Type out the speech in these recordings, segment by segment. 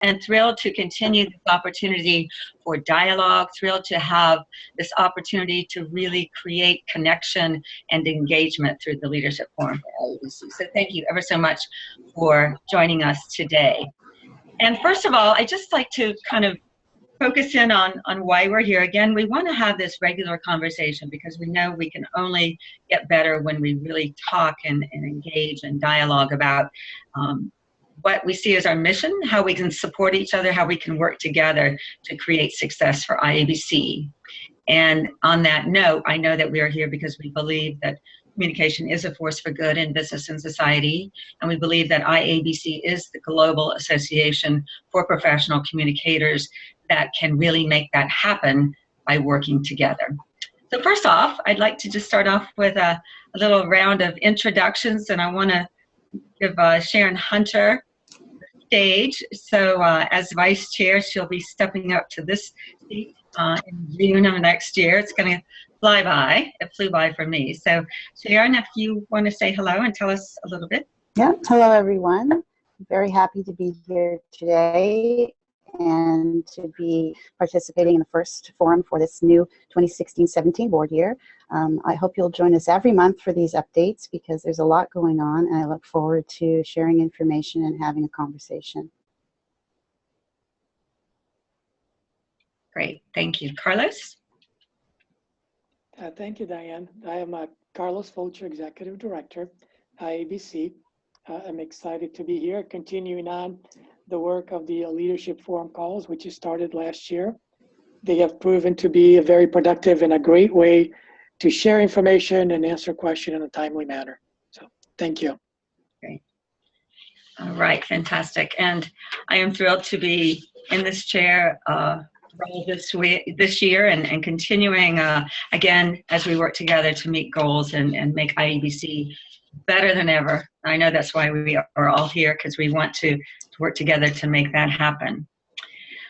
and thrilled to continue this opportunity for dialogue, thrilled to have this opportunity to really create connection and engagement through the Leadership Forum for IABC. So thank you ever so much for joining us today. And first of all, I'd just like to kind of focus in on why we're here. Again, we want to have this regular conversation because we know we can only get better when we really talk and engage and dialogue about what we see as our mission, how we can support each other, how we can work together to create success for IABC. And on that note, I know that we are here because we believe that communication is a force for good in business and society, and we believe that IABC is the global association for professional communicators that can really make that happen by working together. So first off, I'd like to just start off with a little round of introductions, and I want to give Sharon Hunter the stage. So as vice chair, she'll be stepping up to this seat in June of next year. It's going to fly by. It flew by for me. So Sharon, if you want to say hello and tell us a little bit. Yeah, hello everyone. Very happy to be here today and to be participating in the first forum for this new 2016-17 board year. I hope you'll join us every month for these updates because there's a lot going on, and I look forward to sharing information and having a conversation. Great, thank you. Carlos? Thank you, Diane. I am Carlos Fulcher, Executive Director, IABC. I'm excited to be here, continuing on the work of the Leadership Forum calls, which started last year. They have proven to be very productive and a great way to share information and answer questions in a timely manner. So thank you. Great. All right, fantastic. And I am thrilled to be in this chair role this year and continuing again as we work together to meet goals and make IABC better than ever. I know that's why we are all here, because we want to work together to make that happen.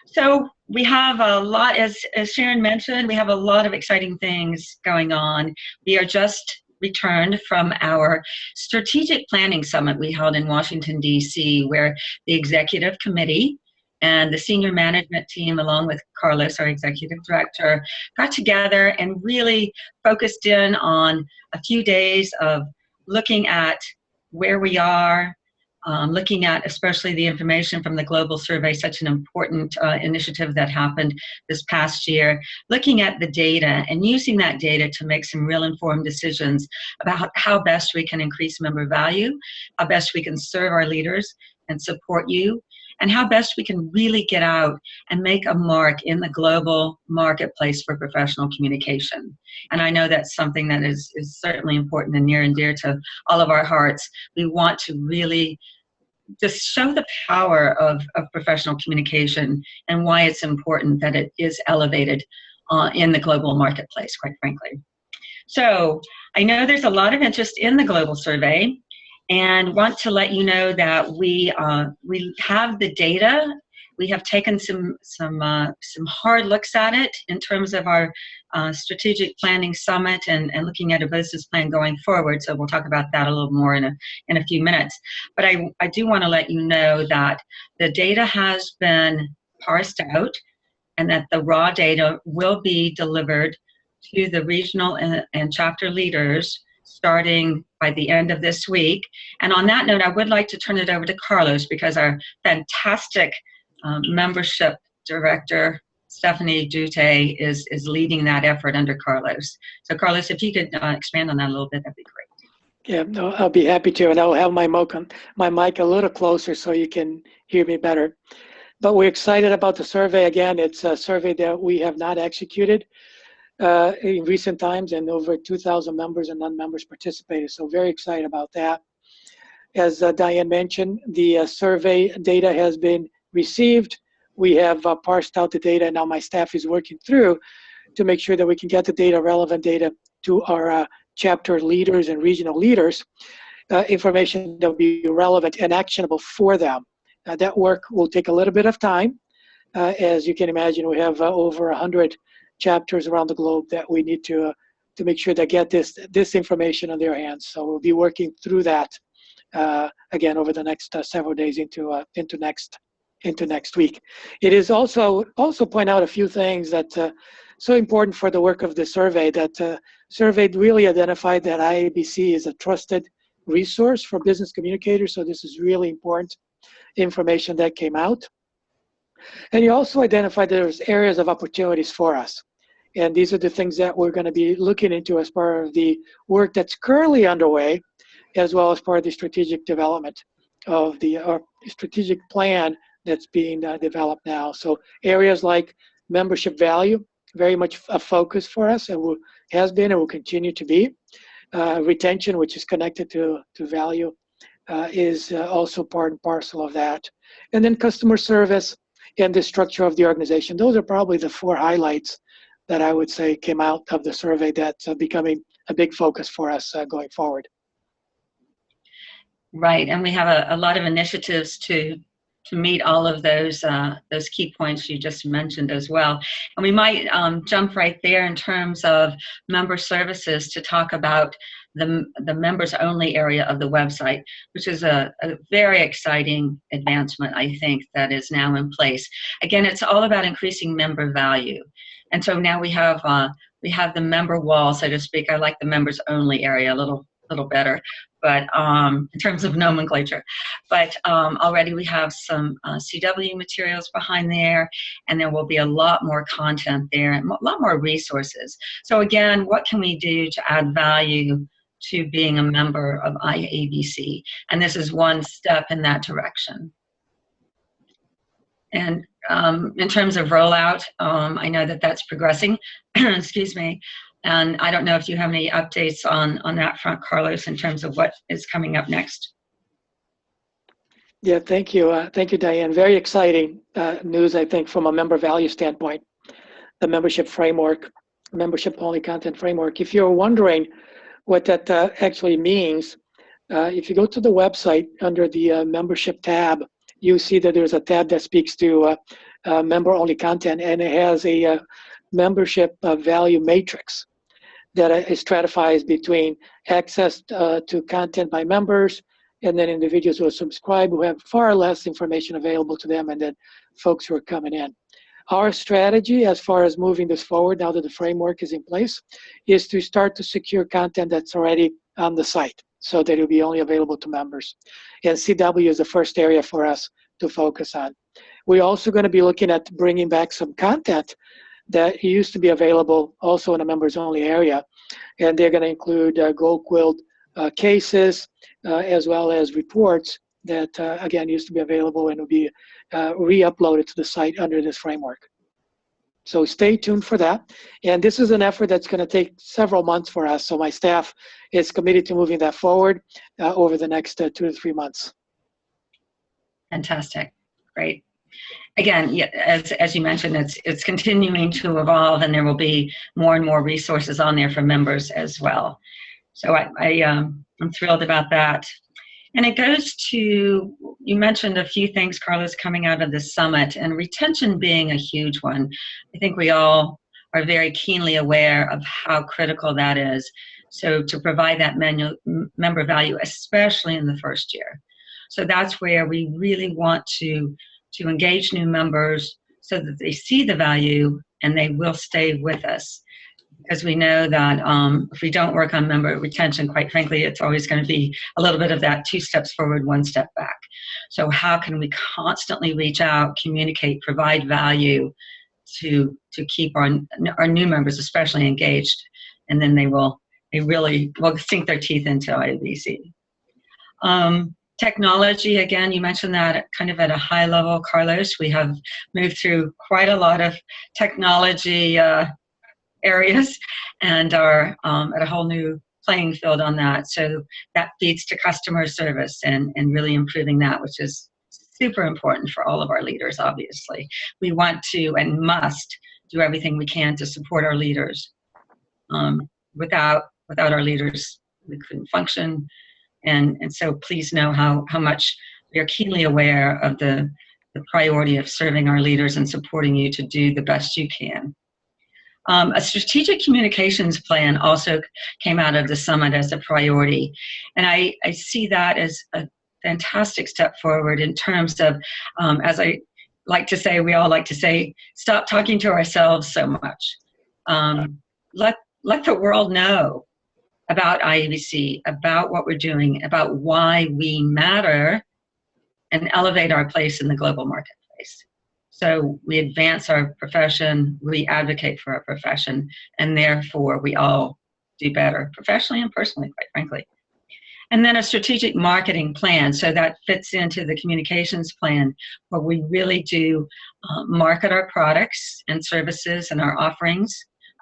So we have a lot, as Sharon mentioned, we have a lot of exciting things going on. We are just returned from our strategic planning summit we held in Washington, D.C., where the executive committee and the senior management team, along with Carlos, our executive director, got together and really focused in on a few days of looking at where we are, looking at especially the information from the global survey, such an important initiative that happened this past year, looking at the data and using that data to make some real informed decisions about how best we can increase member value, how best we can serve our leaders and support you, and how best we can really get out and make a mark in the global marketplace for professional communication. And I know that's something that is certainly important and near and dear to all of our hearts. We want to really just show the power of professional communication and why it's important that it is elevated in the global marketplace, quite frankly. So I know there's a lot of interest in the global survey, and want to let you know that we have the data. We have taken some hard looks at it in terms of our strategic planning summit and looking at a business plan going forward. So we'll talk about that a little more in a few minutes. But I do want to let you know that the data has been parsed out and that the raw data will be delivered to the regional and chapter leaders starting by the end of this week. And on that note, I would like to turn it over to Carlos, because our fantastic membership director, Stephanie Dute, is leading that effort under Carlos. So Carlos, if you could expand on that a little bit, that'd be great. Yeah, no, I'll be happy to, and I'll have my mic a little closer so you can hear me better. But we're excited about the survey. Again, it's a survey that we have not executed in recent times, and over 2,000 members and non-members participated. So very excited about that. As Diane mentioned, the survey data has been received. We have parsed out the data, and now my staff is working through to make sure that we can get the data, relevant data, to our chapter leaders and regional leaders, information that will be relevant and actionable for them. That work will take a little bit of time. As you can imagine, we have over 100 chapters around the globe that we need to make sure they get this information on their hands. So we'll be working through that again over the next several days into next into next week. It is also point out a few things that so important for the work of the survey, that survey really identified that IABC is a trusted resource for business communicators. So this is really important information that came out. And you also identified that there's areas of opportunities for us. And these are the things that we're going to be looking into as part of the work that's currently underway, as well as part of the strategic development of the strategic plan that's being developed now. So areas like membership value, very much a focus for us, and has been and will continue to be. Retention, which is connected to value, is also part and parcel of that. And then customer service and the structure of the organization. Those are probably the 4 highlights that I would say came out of the survey that's becoming a big focus for us going forward. Right, and we have a lot of initiatives to meet all of those key points you just mentioned as well. And we might jump right there in terms of member services to talk about the members only area of the website, which is a very exciting advancement, I think, that is now in place. Again, it's all about increasing member value. And so now we have the member wall, so to speak. I like the members only area a little better, but in terms of nomenclature. But already we have some CW materials behind there, and there will be a lot more content there and a lot more resources. So again, what can we do to add value to being a member of IABC? And this is one step in that direction. And in terms of rollout, I know that that's progressing, excuse me. And I don't know if you have any updates on that front, Carlos, in terms of what is coming up next. Yeah, thank you. Thank you, Diane. Very exciting news, I think, from a member value standpoint. The membership framework, membership-only content framework. If you're wondering what that actually means, if you go to the website under the membership tab, you see that there's a tab that speaks to member-only content, and it has a membership value matrix that stratifies between access to content by members, and then individuals who are subscribed who have far less information available to them, and then folks who are coming in. Our strategy as far as moving this forward, now that the framework is in place, is to start to secure content that's already on the site so that it'll be only available to members. And CW is the first area for us to focus on. We're also going to be looking at bringing back some content that used to be available also in a members only area. And they're going to include gold quilt cases as well as reports that, again, used to be available and will be re-uploaded to the site under this framework. So stay tuned for that. And this is an effort that's going to take several months for us. So my staff is committed to moving that forward over the next 2 to 3 months. Fantastic. Great. Again, yeah, as you mentioned, it's continuing to evolve, and there will be more and more resources on there for members as well. So I'm thrilled about that. And it goes to, you mentioned a few things, Carlos, coming out of the summit, and retention being a huge one. I think we all are very keenly aware of how critical that is. So to provide that member value, especially in the first year. So that's where we really want to engage new members so that they see the value and they will stay with us. Because we know that if we don't work on member retention, quite frankly, it's always going to be a little bit of that 2 steps forward, 1 step back. So how can we constantly reach out, communicate, provide value to keep our new members especially engaged, and then they really will sink their teeth into IABC. Technology, again, you mentioned that kind of at a high level, Carlos. We have moved through quite a lot of technology areas and are at a whole new playing field on that. So that feeds to customer service and really improving that, which is super important for all of our leaders, obviously. We want to and must do everything we can to support our leaders. Without our leaders, we couldn't function. And so please know how much we are keenly aware of the priority of serving our leaders and supporting you to do the best you can. A strategic communications plan also came out of the summit as a priority. And I see that as a fantastic step forward in terms of, as I we all like to say, stop talking to ourselves so much. Let the world know about IABC, about what we're doing, about why we matter, and elevate our place in the global marketplace. So we advance our profession, we advocate for our profession, and therefore we all do better professionally and personally, quite frankly. And then a strategic marketing plan. So that fits into the communications plan, where we really do market our products and services and our offerings.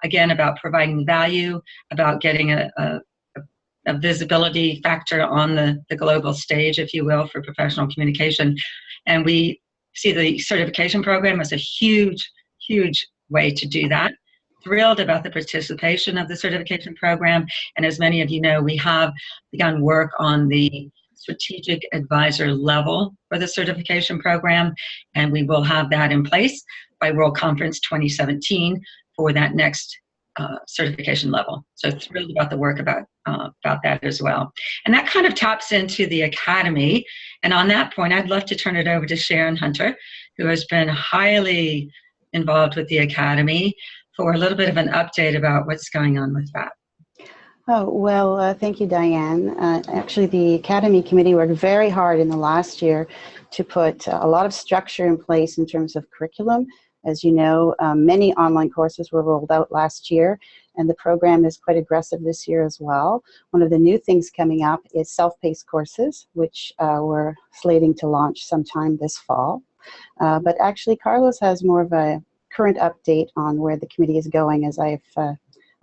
Again, about providing value, about getting a visibility factor on the global stage, if you will, for professional communication. And we see the certification program as a huge, huge way to do that. Thrilled about the participation of the certification program. And as many of you know, we have begun work on the strategic advisor level for the certification program, and we will have that in place by World Conference 2017 for that next certification level. So thrilled about the work about that as well. And that kind of taps into the Academy. And on that point, I'd love to turn it over to Sharon Hunter, who has been highly involved with the Academy, for a little bit of an update about what's going on with that. Oh, well, thank you, Diane. Actually, the Academy Committee worked very hard in the last year to put a lot of structure in place in terms of curriculum. As you know, many online courses were rolled out last year, and the program is quite aggressive this year as well. One of the new things coming up is self-paced courses, which we're slating to launch sometime this fall. But actually, Carlos has more of a current update on where the committee is going, as I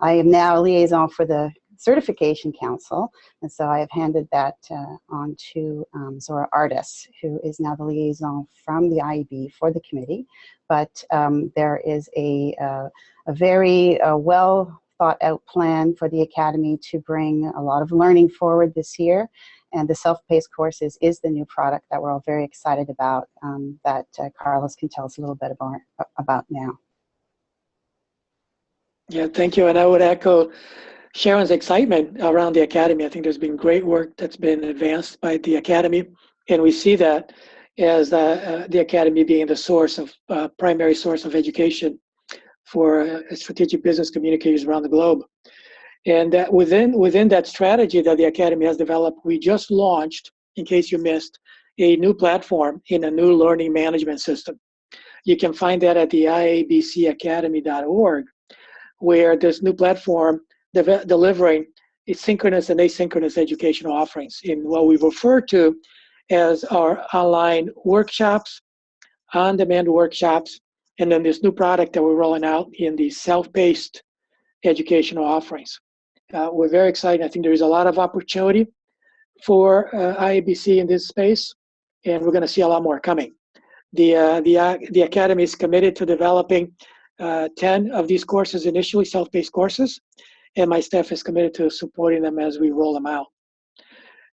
am now a liaison for the Certification Council, and so I have handed that on to Zora Artis, who is now the liaison from the IAB for the committee. But there is a very well thought out plan for the Academy to bring a lot of learning forward this year, and the self-paced courses is the new product that we're all very excited about, that Carlos can tell us a little bit about now. Yeah, thank you. And I would echo Sharon's excitement around the Academy. I think there's been great work that's been advanced by the Academy, and we see that as the Academy being the source of primary source of education for strategic business communicators around the globe. And that within that strategy that the Academy has developed, we just launched, in case you missed, a new platform in a new learning management system. You can find that at the iabcacademy.org, where this new platform delivering synchronous and asynchronous educational offerings in what we refer to as our online workshops, on-demand workshops, and then this new product that we're rolling out in the self-paced educational offerings. We're very excited. I think there is a lot of opportunity for IABC in this space, and we're going to see a lot more coming. The Academy is committed to developing 10 of these courses, initially self-paced courses, and my staff is committed to supporting them as we roll them out.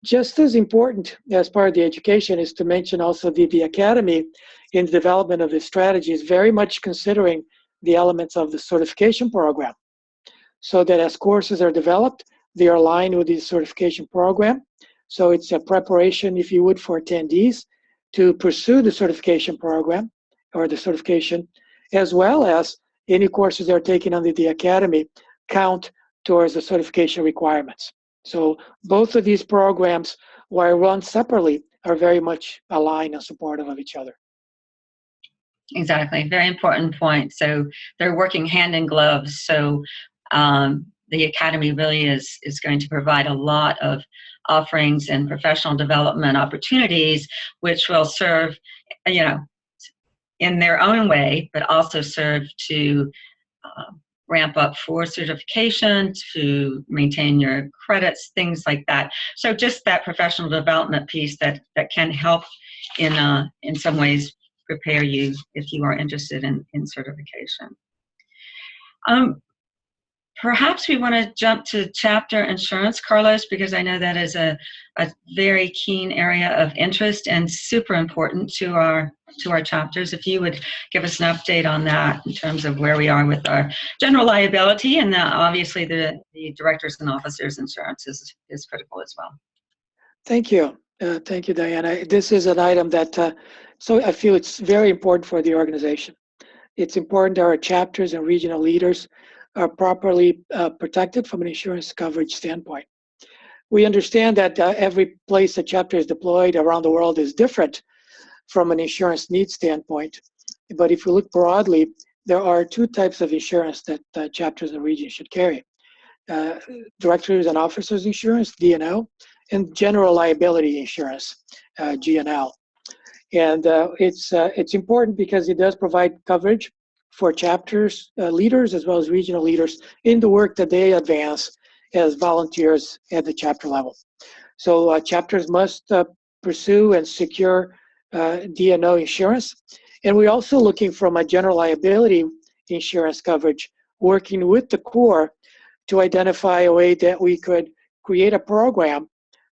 Just as important as part of the education is to mention also the Academy in the development of this strategy is very much considering the elements of the certification program, so that as courses are developed, they are aligned with the certification program. So it's a preparation, if you would, for attendees to pursue the certification program or the certification, as well as any courses they're taking under the Academy count towards the certification requirements. So both of these programs, while run separately, are very much aligned and supportive of each other. Exactly, very important point. So they're working hand in glove. So the Academy really is going to provide a lot of offerings and professional development opportunities, which will serve, in their own way, but also serve to ramp up for certification, to maintain your credits, things like that. So just that professional development piece that can help in some ways prepare you if you are interested in certification. Perhaps we want to jump to chapter insurance, Carlos, because I know that is a very keen area of interest and super important to our chapters. If you would give us an update on that in terms of where we are with our general liability, and obviously the directors and officers insurance is critical as well. Thank you. Thank you, Diana. This is an item that So I feel it's very important for the organization. It's important that our chapters and regional leaders are properly protected from an insurance coverage standpoint. We understand that every place a chapter is deployed around the world is different from an insurance needs standpoint. But if we look broadly, there are two types of insurance that chapters and regions should carry. Directors and officers insurance, D&O, and general liability insurance, GNL. And it's important because it does provide coverage for chapters leaders as well as regional leaders in the work that they advance as volunteers at the chapter level. So chapters must pursue and secure D&O insurance. And we're also looking from a general liability insurance coverage, working with the Corps to identify a way that we could create a program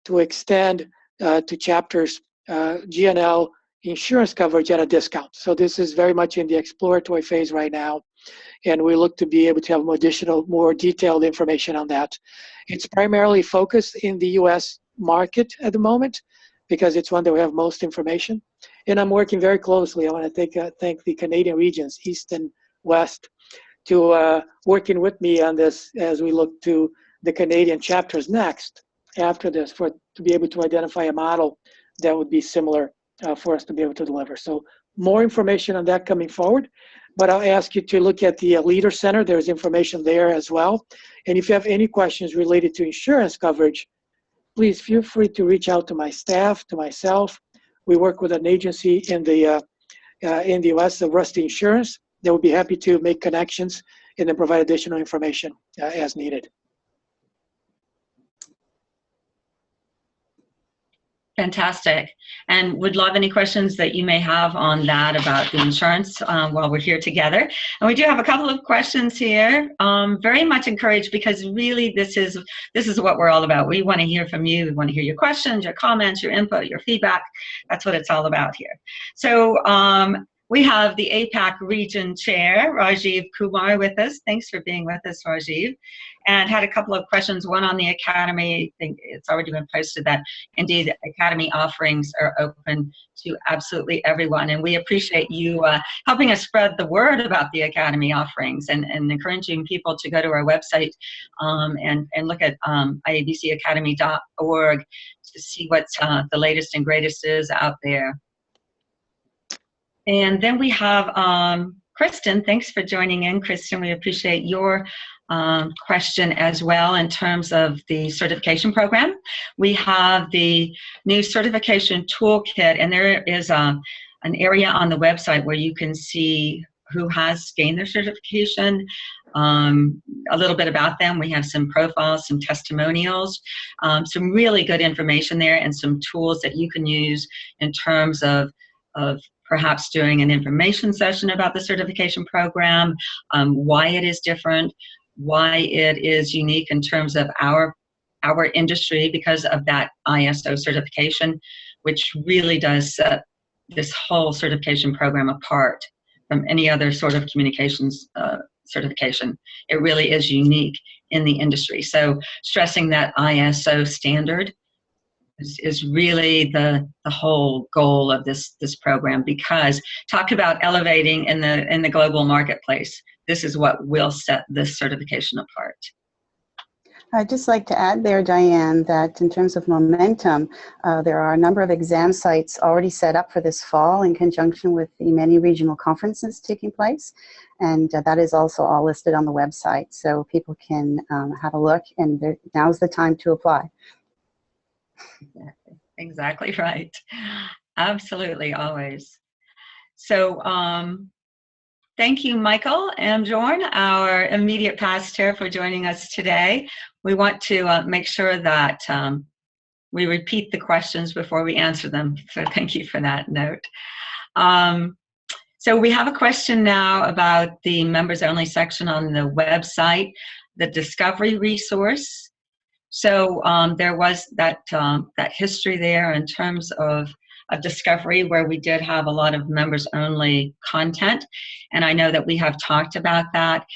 to extend to chapters GNL insurance coverage at a discount. So this is very much in the exploratory phase right now, and we look to be able to have more detailed information on that. It's primarily focused in the US market at the moment because it's one that we have most information. And I'm working very closely. I want to thank the Canadian regions, East and West, to working with me on this as we look to the Canadian chapters next after this to be able to identify a model that would be similar for us to be able to deliver. So more information on that coming forward, but I'll ask you to look at the Leader Center. There's information there as well. And if you have any questions related to insurance coverage, please feel free to reach out to my staff, to myself. We work with an agency in the US, the Rusty Insurance. They will be happy to make connections and then provide additional information as needed. Fantastic. And would love any questions that you may have on that about the insurance while we're here together. And we do have a couple of questions here. Very much encouraged because really this is what we're all about. We want to hear from you. We want to hear your questions, your comments, your input, your feedback. That's what it's all about here. So we have the APAC Region Chair, Rajiv Kumar, with us. Thanks for being with us, Rajiv. And had a couple of questions, one on the Academy. I think it's already been posted that indeed Academy offerings are open to absolutely everyone. And we appreciate you helping us spread the word about the Academy offerings and encouraging people to go to our website and look at iabcacademy.org to see what the latest and greatest is out there. And then we have Kristen. Thanks for joining in, Kristen. We appreciate your question as well in terms of the certification program. We have the new certification toolkit, and there is an area on the website where you can see who has gained their certification, a little bit about them. We have some profiles, some testimonials, some really good information there, and some tools that you can use in terms of perhaps doing an information session about the certification program, why it is different, why it is unique in terms of our industry because of that ISO certification, which really does set this whole certification program apart from any other sort of communications certification. It really is unique in the industry. So stressing that ISO standard is really the whole goal of this program, because talk about elevating in the global marketplace. This is what will set this certification apart. I'd just like to add there, Diane, that in terms of momentum, there are a number of exam sites already set up for this fall in conjunction with the many regional conferences taking place. And that is also all listed on the website. So people can have a look, and now's the time to apply. Exactly right. Absolutely, always. So thank you, Michael Amjorn, our immediate past chair, for joining us today. We want to make sure that we repeat the questions before we answer them. So thank you for that note. So we have a question now about the members only section on the website, the discovery resource. So there was that history there in terms of discovery, where we did have a lot of members only content, and I know that we have talked about that.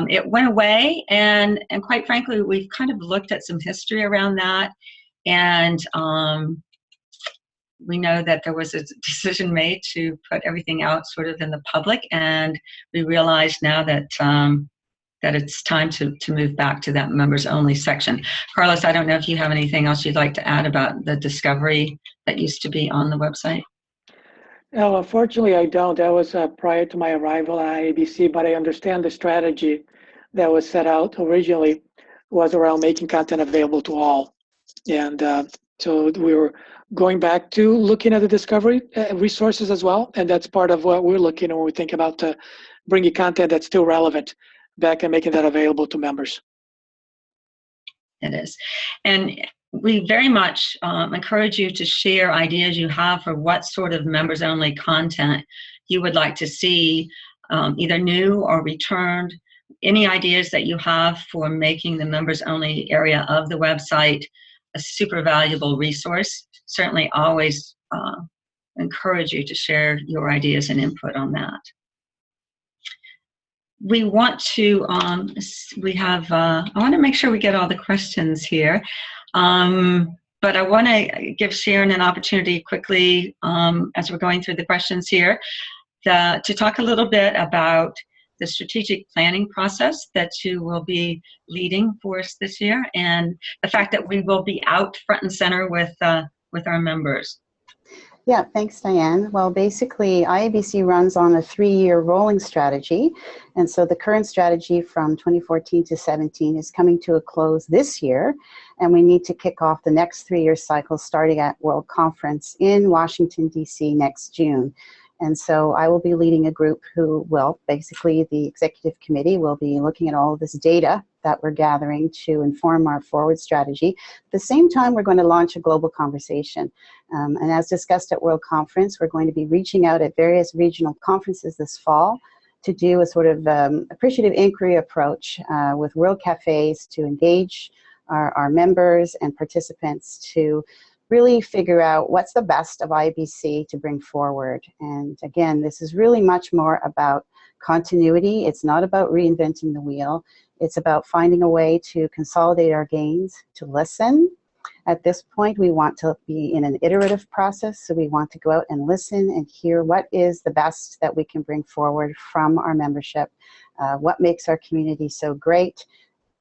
It went away, and quite frankly, we've kind of looked at some history around that, and we know that there was a decision made to put everything out sort of in the public, and we realize now that that it's time to move back to that members only section. Carlos, I don't know if you have anything else you'd like to add about the discovery that used to be on the website. No, unfortunately, I don't. That was prior to my arrival at IABC, but I understand the strategy that was set out originally was around making content available to all. And so we were going back to looking at the discovery resources as well. And that's part of what we're looking at when we think about bringing content that's still relevant back and making that available to members. It is. And we very much encourage you to share ideas you have for what sort of members-only content you would like to see, either new or returned. Any ideas that you have for making the members-only area of the website a super valuable resource. Certainly always encourage you to share your ideas and input on that. We want to, I want to make sure we get all the questions here. But I want to give Sharon an opportunity quickly, as we're going through the questions here, to talk a little bit about the strategic planning process that you will be leading for us this year, and the fact that we will be out front and center with our members. Yeah, thanks, Diane. Well, basically, IABC runs on a 3-year rolling strategy. And so the current strategy from 2014 to 17 is coming to a close this year. And we need to kick off the next 3-year cycle starting at World Conference in Washington, D.C. next June. And so I will be leading a group who will, basically the executive committee will be looking at all of this data that we're gathering to inform our forward strategy. At the same time, we're going to launch a global conversation. And as discussed at World Conference, we're going to be reaching out at various regional conferences this fall to do a sort of appreciative inquiry approach with World Cafes to engage our members and participants to really figure out what's the best of IABC to bring forward. And again, this is really much more about continuity. It's not about reinventing the wheel. It's about finding a way to consolidate our gains, to listen. At this point, we want to be in an iterative process, so we want to go out and listen and hear what is the best that we can bring forward from our membership, what makes our community so great,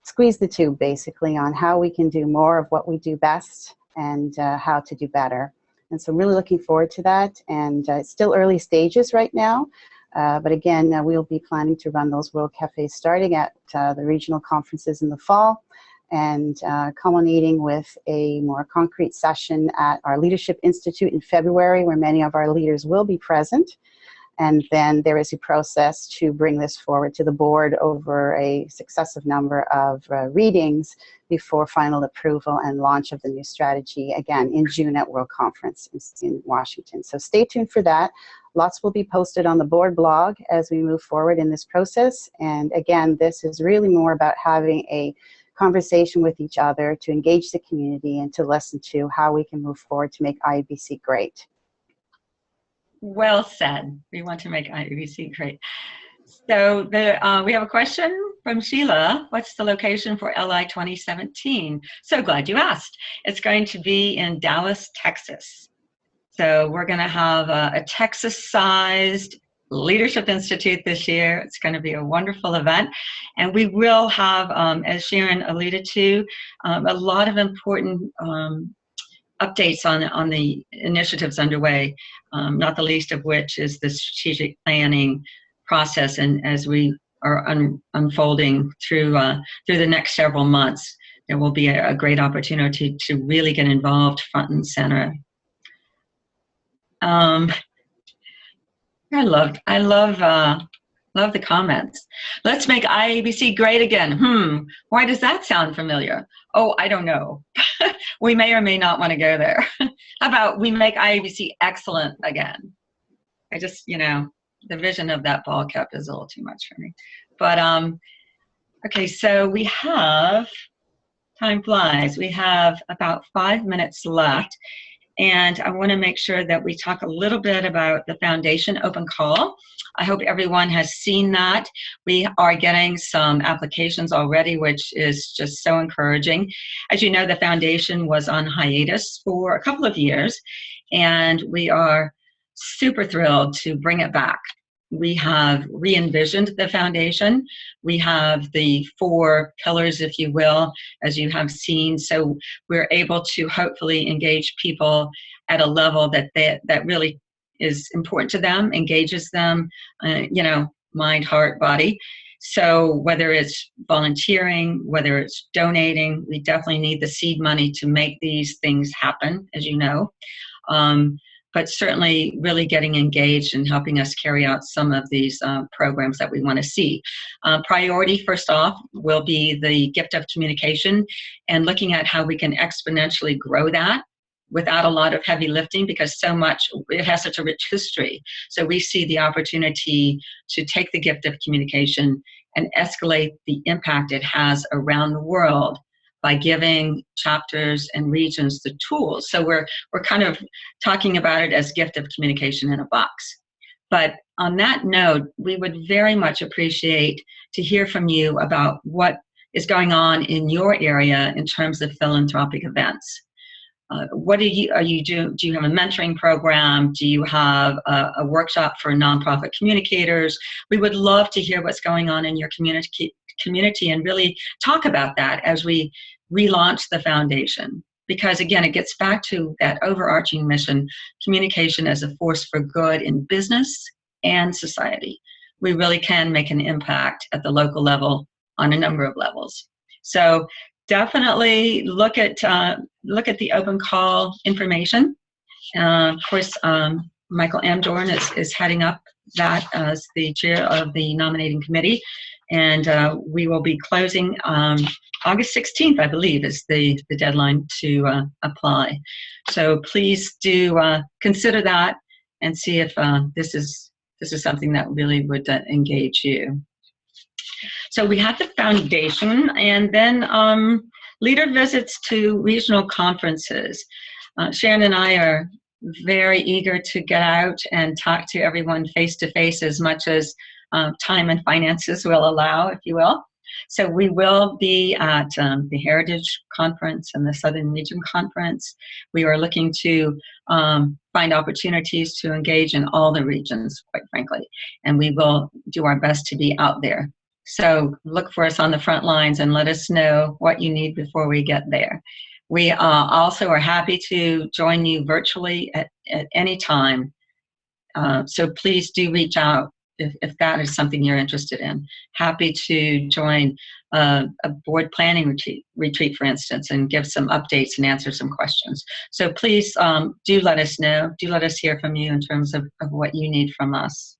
squeeze the tube basically on how we can do more of what we do best and how to do better. And so I'm really looking forward to that. And it's still early stages right now. But again, we'll be planning to run those World Cafes starting at the regional conferences in the fall and culminating with a more concrete session at our Leadership Institute in February, where many of our leaders will be present. And then there is a process to bring this forward to the board over a successive number of readings before final approval and launch of the new strategy, again, in June at World Conference in Washington. So stay tuned for that. Lots will be posted on the board blog as we move forward in this process. And again, this is really more about having a conversation with each other to engage the community and to listen to how we can move forward to make IABC great. Well said. We want to make IABC great. So we have a question from Sheila. What's the location for LI 2017? So glad you asked. It's going to be in Dallas, Texas. So we're going to have a Texas-sized Leadership Institute this year. It's going to be a wonderful event. And we will have, as Sharon alluded to, a lot of important updates on the initiatives underway, not the least of which is the strategic planning process. And as we are unfolding through the next several months, there will be a great opportunity to really get involved front and center. I love the comments. Let's make IABC great again. Why does that sound familiar? Oh, I don't know. We may or may not want to go there. How about we make IABC excellent again? I just, the vision of that ball cap is a little too much for me. But, okay, so we have, time flies. We have about 5 minutes left. And I want to make sure that we talk a little bit about the foundation open call. I hope everyone has seen that. We are getting some applications already, which is just so encouraging. As you know, the foundation was on hiatus for a couple of years. and we are super thrilled to bring it back. We have re-envisioned the foundation. We have the 4 pillars, if you will, as you have seen. So we're able to hopefully engage people at a level that really is important to them, engages them, mind, heart, body. So whether it's volunteering, whether it's donating, we definitely need the seed money to make these things happen, as you know. But certainly really getting engaged and helping us carry out some of these programs that we want to see. Priority, first off, will be the gift of communication and looking at how we can exponentially grow that without a lot of heavy lifting, because it has such a rich history. So we see the opportunity to take the gift of communication and escalate the impact it has around the world by giving chapters and regions the tools. So we're kind of talking about it as gift of communication in a box. But on that note, we would very much appreciate to hear from you about what is going on in your area in terms of philanthropic events. What are you doing? Do you have a mentoring program? Do you have a workshop for nonprofit communicators? We would love to hear what's going on in your community and really talk about that as we relaunch the foundation. Because again, it gets back to that overarching mission, communication as a force for good in business and society. We really can make an impact at the local level on a number of levels. So definitely look at the open call information. Of course, Michael Amdorn is heading up that as the chair of the nominating committee, and we will be closing August 16th, I believe, is the deadline to apply. So please do consider that and see if this is something that really would engage you. So we have the foundation, and then leader visits to regional conferences. Sharon and I are very eager to get out and talk to everyone face to face as much as time and finances will allow, if you will. So we will be at the Heritage Conference and the Southern Region Conference. We are looking to find opportunities to engage in all the regions, quite frankly, and we will do our best to be out there. So look for us on the front lines and let us know what you need before we get there. We also are happy to join you virtually at any time. So please do reach out if that is something you're interested in. Happy to join a board planning retreat, for instance, and give some updates and answer some questions. So please do let us know. Do let us hear from you in terms of what you need from us.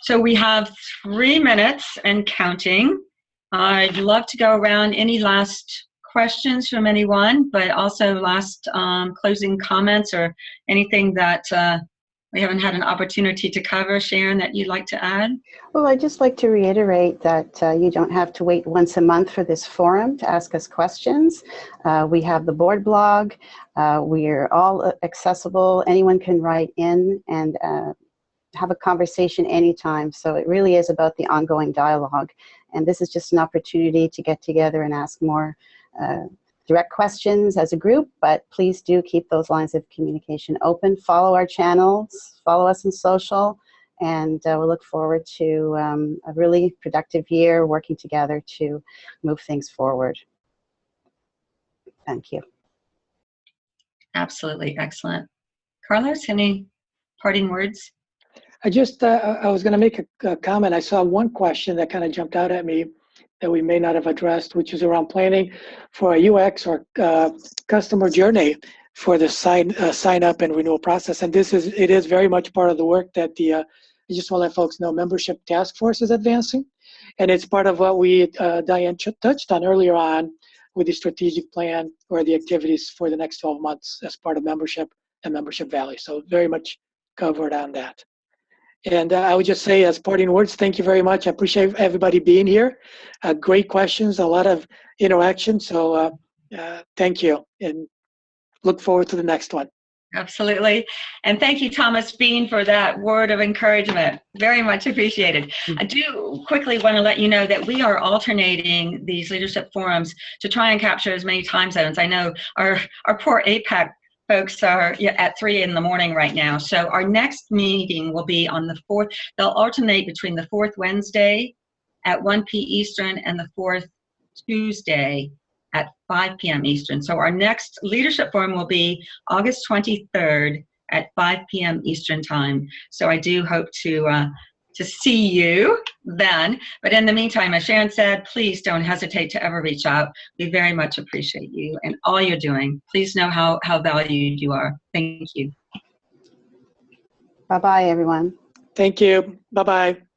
So we have 3 minutes and counting. I'd love to go around any last questions from anyone, but also last closing comments or anything that we haven't had an opportunity to cover. Sharon, that you'd like to add? Well, I'd just like to reiterate that you don't have to wait once a month for this forum to ask us questions. We have the board blog. We're all accessible. Anyone can write in and have a conversation anytime. So it really is about the ongoing dialogue. And this is just an opportunity to get together and ask more direct questions as a group, but please do keep those lines of communication open. Follow our channels, follow us on social, and we'll look forward to a really productive year working together to move things forward. Thank you. Absolutely. Excellent. Carlos, any parting words? I was going to make a comment. I saw one question that kind of jumped out at me that we may not have addressed, which is around planning for a UX or customer journey for the sign up and renewal process. And it is very much part of the work that I just want to let folks know, membership task force is advancing. And it's part of what Diane touched on earlier on with the strategic plan or the activities for the next 12 months as part of membership and Membership Valley. So very much covered on that. And I would just say as parting words, thank you very much. I appreciate everybody being here. Great questions, a lot of interaction. So thank you and look forward to the next one. Absolutely. And thank you, Thomas Bean, for that word of encouragement. Very much appreciated. I do quickly want to let you know that we are alternating these leadership forums to try and capture as many time zones. I know our poor APAC folks are at 3 in the morning right now. So our next meeting will be on the 4th. They'll alternate between the 4th Wednesday at 1 p. Eastern and the 4th Tuesday at 5 p.m. Eastern. So our next leadership forum will be August 23rd at 5 p.m. Eastern time. So I do hope to see you then. But in the meantime, as Sharon said, please don't hesitate to ever reach out. We very much appreciate you and all you're doing. Please know how valued you are. Thank you. Bye-bye, everyone. Thank you. Bye-bye.